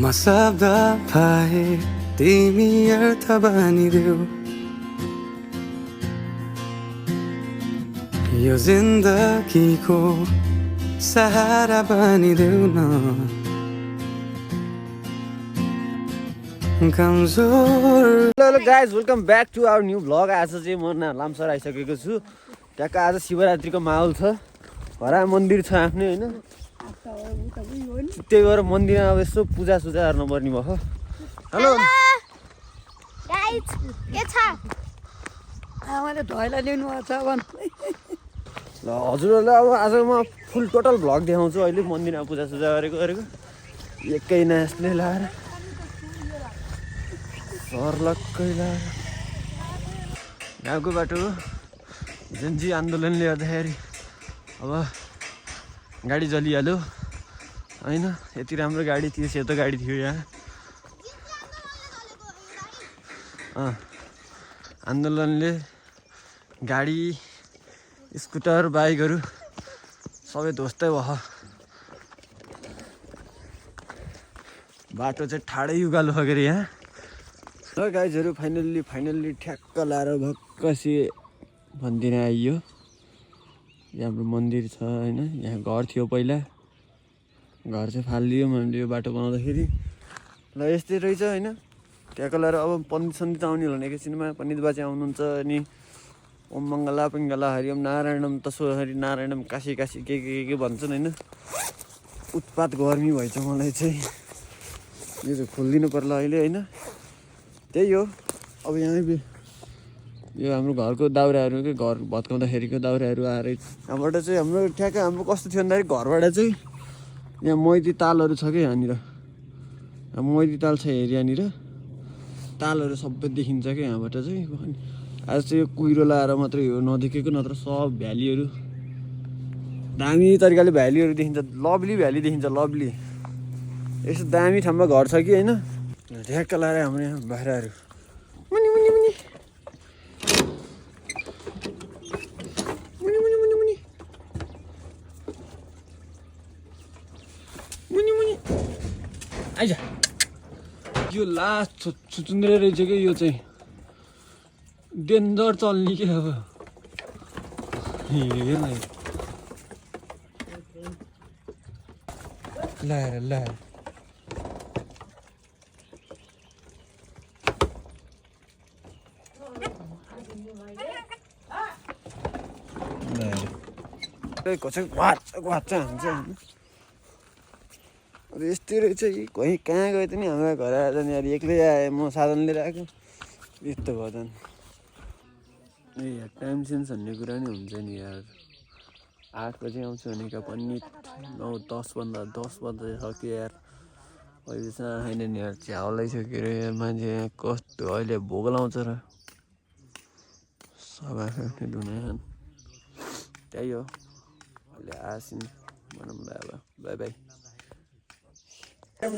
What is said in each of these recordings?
म शब्द पाए तिमी अर्थ बनिदेऊ यो जिन्दगीको सहारा बनिदेऊ न कमजोर। Hello guys, welcome back to our new vlog. आज चाहिँ म लामसर आइसकेको छु। ट्याक्क आज शिवरात्रिको माहौल छ। घरा मन्दिर छ आफ्नै होइन, त्यही भएर मन्दिरमा अब यसो पूजा सुजा गर्नुपर्ने भयो। हेलो गाइज, के छ? आमाले ढोइला ल्याउनु भएको छ भन्। ल हजुरहरूलाई अब आज म फुल टोटल भ्लग देखाउँछु। अहिले मन्दिरमा पूजा सुजा गरेको एकै नाच्ने लाएर सर्लक्कै लाएर गाउँको बाटो जनजी आन्दोलनले गर्दाखेरि अब गाडी जलिहाल्यो होइन। यति राम्रो गाडी थियो, सेतो गाडी थियो यहाँ। आन्दोलनले गाडी स्कुटर बाइकहरू सबै ध्वस्तै भयो। बाटो चाहिँ ठाडै उकालो भएर यहाँ। र गाइजहरू फाइनल्ली ठ्याक्क लाएर भक्कसी मन्दिर आइयो। यहाँ हाम्रो मन्दिर छ होइन। यहाँ घर थियो पहिला, घर चाहिँ फालिदियो मैले यो बाटो बनाउँदाखेरि। ल यस्तै रहेछ होइन। ट्याक्क लाएर अब पण्डित सन्डित आउने होला एकैछिनमा। पण्डित बाजे आउनुहुन्छ अनि ओम मङ्गला पिङ्गला हरिओम नारायणम तसो हरि नारायणम काशी काशी के भन्छन् होइन। उत्पात गर्मी भएछ मलाई चाहिँ। यो चाहिँ खोलिदिनु पर्ला अहिले होइन। त्यही हो अब यहाँ यो हाम्रो घरको दाउराहरू के घर भत्काउँदाखेरिको दाउराहरू आएर यहाँबाट चाहिँ हाम्रो ठ्याक्क हाम्रो कस्तो थियो भन्दाखेरि घरबाट चाहिँ यहाँ मैदी तालहरू छ क्या यहाँनिर। मैदी ताल छ हेर यहाँनिर। तालहरू सबै देखिन्छ क्या यहाँबाट चाहिँ। आज चाहिँ यो कुहिरो लाएर मात्रै हो नदेखेको, नत्र सब भ्यालीहरू दामी तरिकाले भ्यालीहरू देखिन्छ। लभली भ्याली देखिन्छ, लभली। यस्तो दामी ठाउँमा घर छ कि होइन। ढ्याक्क लाएर हाम्रो यहाँ भाइराहरू मुनि मुनि मुनि मुनि मुनि मुनि मुनि मुनि मुनि आइज। यो लास्ट छुचुन्द्रे रहेछ क्या यो चाहिँ। डेन्जर चल्ने क्या अब। हेर लाएर लाएर घाच हान्छ होइन। अब यस्तै रहेछ। कहीँ कहाँ गए पनि हाम्रो घर आएर नि यार एक्लै आएँ म साधन लिएर आएको। यस्तो भयो झन्। ए यार टाइम सेन्स भन्ने कुरा नि हुन्छ नि यार। 8 बजी आउँछु भनेको पनि 9-10 बज्दैछ यार। अहिले चाहिँ आएन नि यार। झ्याउलै छ के अरे यार। मान्छे यहाँ कस्तो अहिले भोक लाउँछ र सब आफ्नो दुनियाँ। त्यही हो अहिले आसिन भनौँला अब। By by. ओम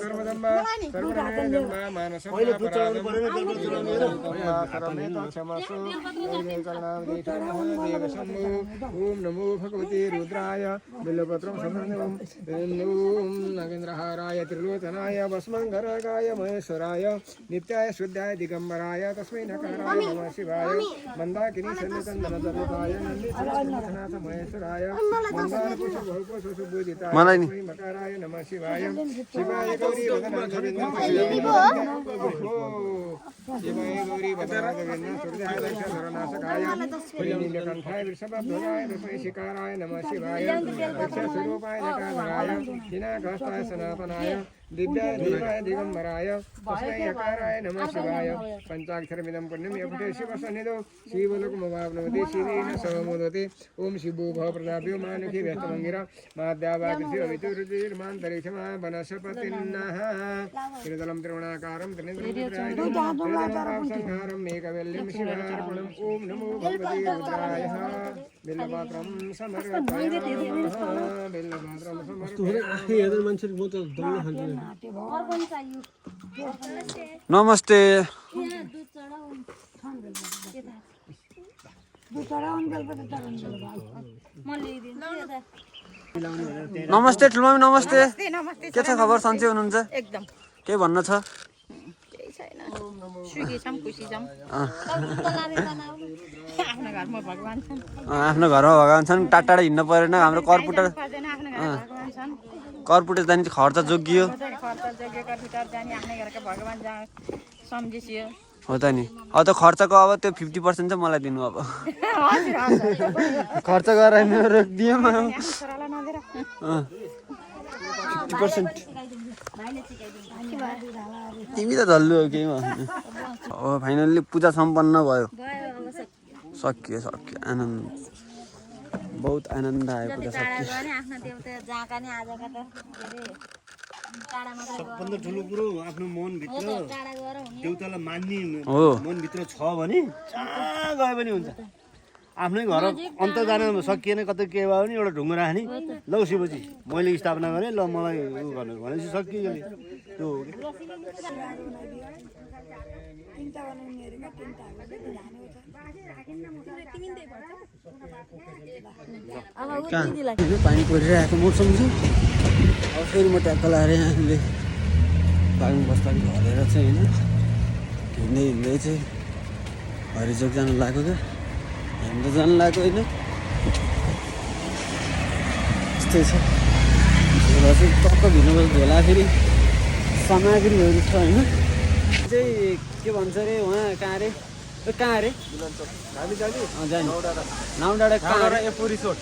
नमो भगवते रुद्राय बिल्वपत्रं समर्पयामि। ओम नागेन्द्रहाराय त्रिलोचनाय भस्मंगरागाय महेश्वराय नित्याय शुद्धाय दिगंबराय तस्मै नकाराय नमः शिवाय। मंदाकिनी सन्निधनदनदरुताय नंदीश्वरनाथ महेश्वराय मंदारपुष्पभूषुबुदिताय मकाराय नमः शिवाय। शिवाय गौरी वदनाथविन्दं शिवाय गौरी वदनाथविन्दं सूर्यादर्शधरनाशकाय नीलकण्ठाय वृषभध्वजाय वृषशिकाराय नमः शिवाय। दक्षस्वरूपाय नकाधराय हिनाकाष्ठाय सनातनाय दिव्याय देवाय दिगंबराय तस्मै यकाराय नमः शिवाय। पंचाक्षरमिदं पुण्यं यपठे शिवसन्निधौ शिवलोकमवाप्नोति शिवेन समोदते। ओम शिवो भवप्रदाभ्यो मानुषी व्यस्तमङ्गिरा माद्यावाकृतिरवितुरुतिर्मान्तरिक्षमा वनस्पतिन्नः त्रिदलं त्रिगुणाकारं त्रिनेत्रं मेकवल्यं शिवार्पणम्। ओम नमो भगवते रुद्राय बिल्वपत्रं समर्पयामि। बिल्वपत्रं समर्पयामि। नमस्ते। नमस्ते ठुलोमामी। नमस्ते। के छ खबर? सन्चै हुनुहुन्छ? एकदम के भन्न छ केही छैन सुखी छौँ खुसी छौँ आफ्नो घरमा भगवान् छन् आफ्नो घरमा भगवान् छन् टाढा हिँड्न परेन हाम्रो करपुटर पर्दैन आफ्नो घरमा भगवान् छन् करपुटर जाने खर्च जोगियो खर्च जग्गा फिटर जाने आफ्नै घरका भगवान् जहाँ सम्झिसियो हो त नि अब त खर्चको अब त्यो 50% चाहिँ मलाई दिनु अब हजुर हजुर खर्च गरेर मेरो दिएँ म छोरालाई नदिएर 50% तिमी त झल्लु हो केही हो फाइनल्ली पूजा सम्पन्न भयो सकियो आनन्द बहुत आनन्द आयो पूजा सकियो आफ्नो देउता जहाँका नि आजका त सबभन्दा ठुलो कुरो आफ्नो मनभित्र देउतालाई मान्ने हो मनभित्र छ भने जहाँ गए पनि हुन्छ आफ्नै घर अन्त जान सकिएन कतै के भयो भने एउटा ढुङ्गा राख्ने ल शिवजी मैले स्थापना गरेँ ल मलाई उ गर्नु भनेपछि सकियो त्यो हो कि पानी परिरहेको मौसम छ अब फेरि म ट्याक्क लाएर यहाँले बाग्नु बस्दा झरेर चाहिँ होइन हिँड्दै चाहिँ हरिचोक जानु लाग्यो क्या हामी त जानु लाग्यो होइन यस्तै छ झोला चाहिँ टक्क भिर्नुपर्छ झोला फेरि सामग्रीहरू छ होइन चाहिँ के भन्छ अरे उहाँ कहाँ अरे कहाँ अरे नाउडाँडा कहाँ अरे एफोर रिसोर्ट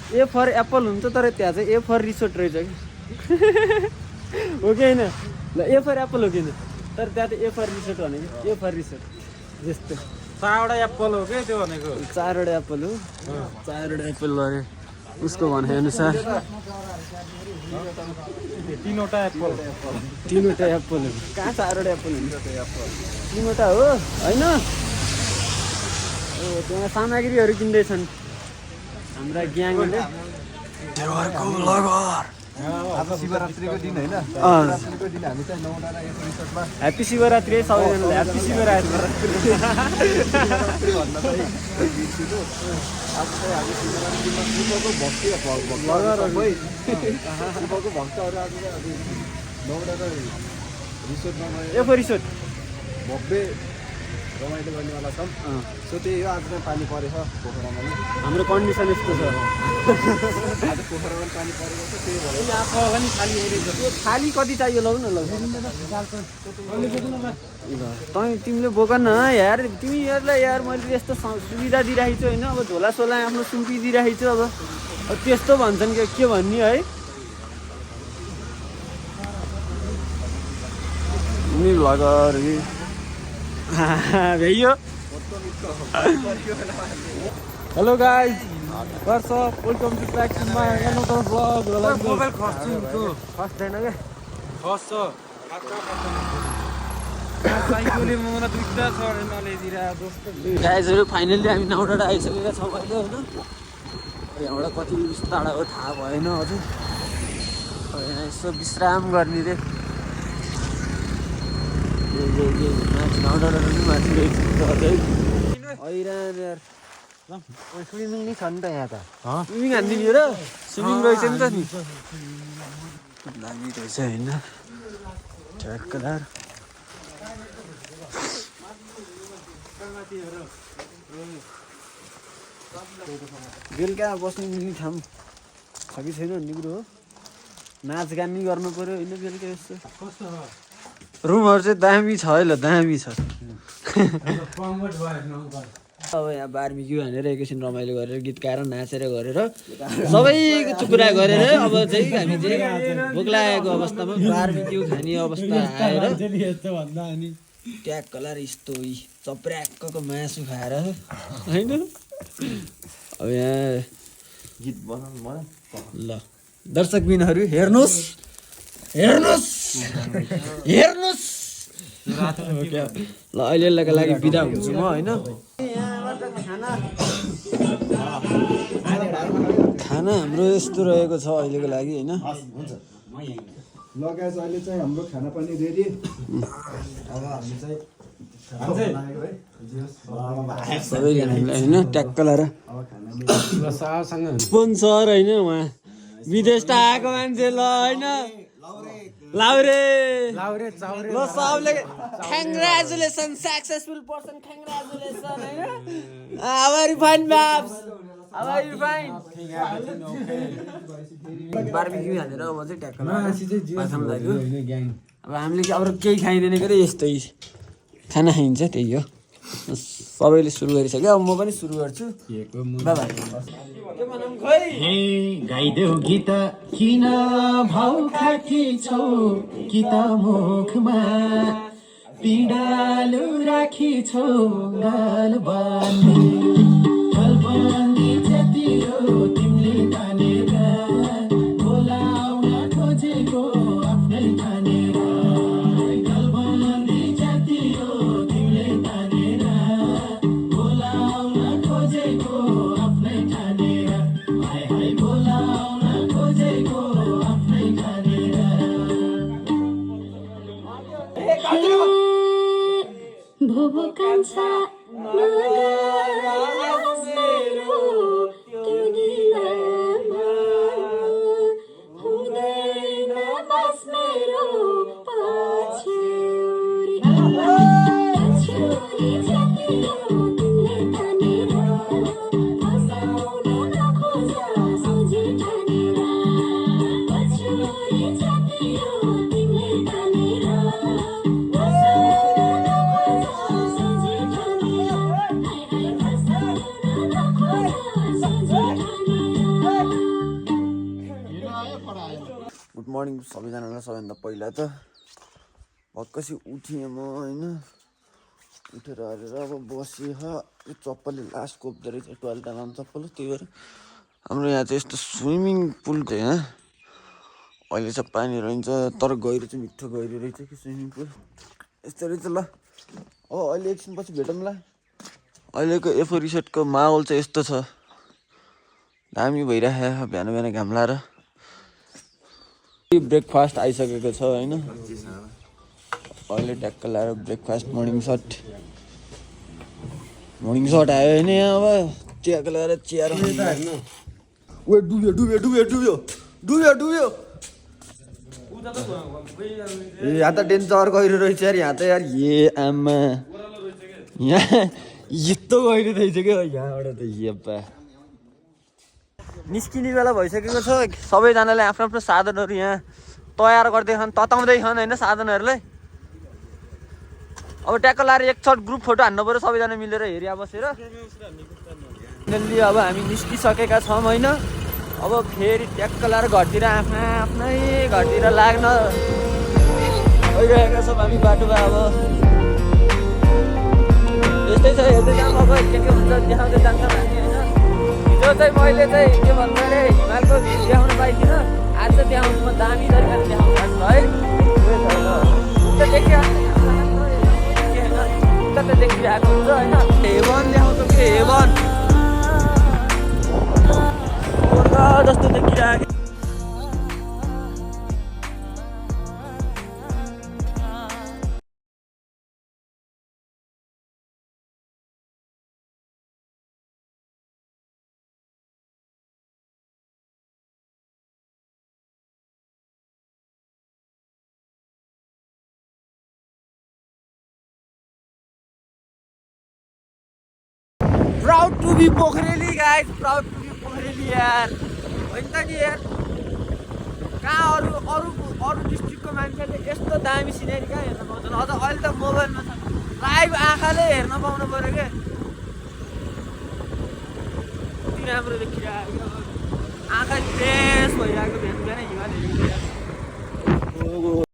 ए फर एप्पल हुन्छ तर त्यहाँ चाहिँ ए फर रिसोर्ट रहेछ कि हो कि होइन ल ए फर एप्पल हो किन तर त्यहाँ त ए फर रिसोर्ट भनेको ए फर रिसोर्ट जस्तो 4वटा एप्पल हो के त्यो भनेको 4वटा एप्पल हो 4वटा एप्पल अरे उसको भनाइअनुसार 3वटा एप्पल 3वटा एप्पल हो कहाँ 4वटा एप्पल हुन्छ 3वटा हो होइन त्यहाँ सामग्रीहरू किन्दैछन् हाम्रा ग्याङले आज शिवरात्रिको दिन हैन शिवरात्रिको दिन हामी चाहिँ नौडाँडा यस रिसोर्टमा ह्याप्पी शिवरात्रि सबैजनालाई ह्याप्पी शिवरात्रि भन्न चाहिँ बिर्सिनु आज चाहिँ हामी शिवरात्रिमा शिवको शिवको भक्तहरू आज चाहिँ नौडाँडा रिसोर्टमा एफो रिसोर्ट भव्य रमाइलो गर्नेवाला छौँ सो त्यही हो आज चाहिँ पानी परेछ पोखरामा नि हाम्रो कन्डिसन यस्तो छ आज पोखरामा पानी परेको छ त्यही भएर त्यो थाली कति चाहियो लौ न ल तिमीले बोक न यार तिमीहरूलाई यार मैले यस्तो सुविधा दिइरहेको छु होइन अब झोला सोला आफ्नो सुम्पिदिइरहेको छु अब त्यस्तो भन्छन् के भन्ने है नि भ्लगर भ्याइयो hello guys what's up welcome to back to my another vlog mobile खस्छु खस्दैन के खस्छ साइकलले मलाई दुईटा चढेर नल्याइदिरा दोस्तो गाइजहरू फाइनल्ली हामी नौडाँडा आइसकेका छौँ अहिले होइन यहाँबाट कति टाढा हो थाहा भएन अझै यहाँ यसो विश्राम गर्ने रे माथि नौडाँडा पनि माथि रहेछ हैरान यार स्विमिङ नि छ नि त यहाँ त स्विमिङ हानिदिने र स्विमिङ रहेछ नि त नि दामी रहेछ होइन ठ्याक्कदार बेलुका बस्नु मिल्ने ठाउँ छ कि छैन भन्ने कुरो हो नाचगान नि गर्नु पऱ्यो होइन बेलुका यस्तो रुमहरू चाहिँ दामी छ है ल दामी छ अब यहाँ बार्बिक्यू हानेर एकैछिन रमाइलो गरेर गीत गाएर नाचेर गरेर सबैको कुरा गरेर अब चाहिँ हामी चाहिँ भोक लागेको अवस्थामा बार्बिक्यू खाने अवस्था आएर ट्याक्क लाएर यस्तो चप्र्याक्कको मासु खाएर होइन अब यहाँ गीत बनाउनु भयो ल दर्शकबिनहरू हेर्नुहोस् ल अहिलेका लागि बिदा हुन्छु म होइन खाना हाम्रो यस्तो रहेको छ अहिलेको लागि होइन ल गाइस अहिले चाहिँ हाम्रो खाना पनि रेडी अब हामी चाहिँ सबैजनालाई होइन ट्याक्क लाएर स्पोन्सर होइन उहाँ विदेश त आएको मान्छे ल होइन लाउरे ल सबले कङ्ग्रेचुलेसन सक्सेसफुल पर्सन कङ्ग्रेचुलेसन होइन how are you fine babes how are you fine barbecue हालेर अब चाहिँ ट्याक्क माछामा लाग्यो अब हामीले अब केही खाइँदैन के अरे यस्तै खाना खाइन्छ त्यही हो सबैले सुरु गरिसक्यो अब म पनि सुरु गर्छु हे गाइदेऊ गीत किन भाउ खाकी छौ कि त मुखमा पिडालु राखी छौ गाल बानी गलबन्दी जति हो तिमीले तानेर बोलाउन खोजेको आफ्नै तानेर गलबन्दी जति हो तिमीले तानेर बोलाउन खोजेको आफ्नै तानेर हाय हाय बोलाउन खोजेको आफ्नै तानेर भोभो कान्छा नगास मेरो तिमीलामा हुँदैन बस मेरो पछ्यौरी जति हो तिमीले तानेर फसाउन नखोज सोझी ठानेर पछ्यौरी जति हो तिमीले तानेर गुड मर्निङ सबैजनालाई सबैभन्दा पहिला त भक्कसी उठेँ म होइन उठेर हालेर अब बसेँ यो चप्पलले लास्ट कोप्दो रहेछ टोइलेट लाउनु चप्पल हो त्यही भएर हाम्रो यहाँ चाहिँ यस्तो स्विमिङ पुल चाहिँ यहाँ अहिले चाहिँ पानी रहन्छ तर गहिरो चाहिँ मिठो गहिरो रहेछ कि स्विमिङ पुल यस्तो रहेछ ल अब अहिले एकछिनपछि भेटौँला अहिलेको एफो रिसोर्टको माहौल चाहिँ यस्तो छ दामी भइरहेको बिहान बिहान घाम लाएर ब्रेकफास्ट आइसकेको छ होइन अहिले ट्याक्क लाएर ब्रेकफास्ट मर्निङ सट आयो होइन यहाँ अब ट्याक्क लगाएर चियर डुब्यो यहाँ त डेन्जर गहिरो रहेछ यार यहाँ त यार ए आमा यहाँ यस्तो गहिरो रहेछ क्या यहाँबाट त येप्पा निस्किने बेला भइसकेको छ सबैजनाले आफ्नो आफ्नो साधनहरू यहाँ तयार गर्दै छन् तताउँदै छन् होइन साधनहरूलाई अब ट्याक्क लाएर एकचोट ग्रुप फोटो हान्नु पऱ्यो सबैजना मिलेर हेरिया बसेर अब हामी निस्किसकेका छौँ होइन अब फेरि ट्याक्क लाएर घरतिर आफ्नै घरतिर लाग्न गइरहेका छौँ हामी बाटोमा अब यस्तै छ हेर्दै जाऊँ अब के हुन्छ देखाउँदै जान्छ हामी होइन हिजो चाहिँ मैले चाहिँ के भन्छ अरे हिमालको भ्यू देखाउनु पाइदिनँ आज चाहिँ देखाउनु म दामी तरिकाले देखाउनु है देखिरहेको हुन्छ होइन हेभन देखाउँछ के हेभन जस्तो देखिरहेको Proud to be Pokhreli guys, proud to be Pokhreli यार होइन त नि यार कहाँ अरू डिस्ट्रिक्टको मान्छेले यस्तो दामी सिनेरी कहाँ हेर्न पाउँछन् अझ अहिले त मोबाइलमा छ लाइभ आँखाले हेर्न पाउनु पऱ्यो क्या कति राम्रो देखिरहेको आँखा फ्रेस भइरहेको बिहान बिहान हिमाल हेरेको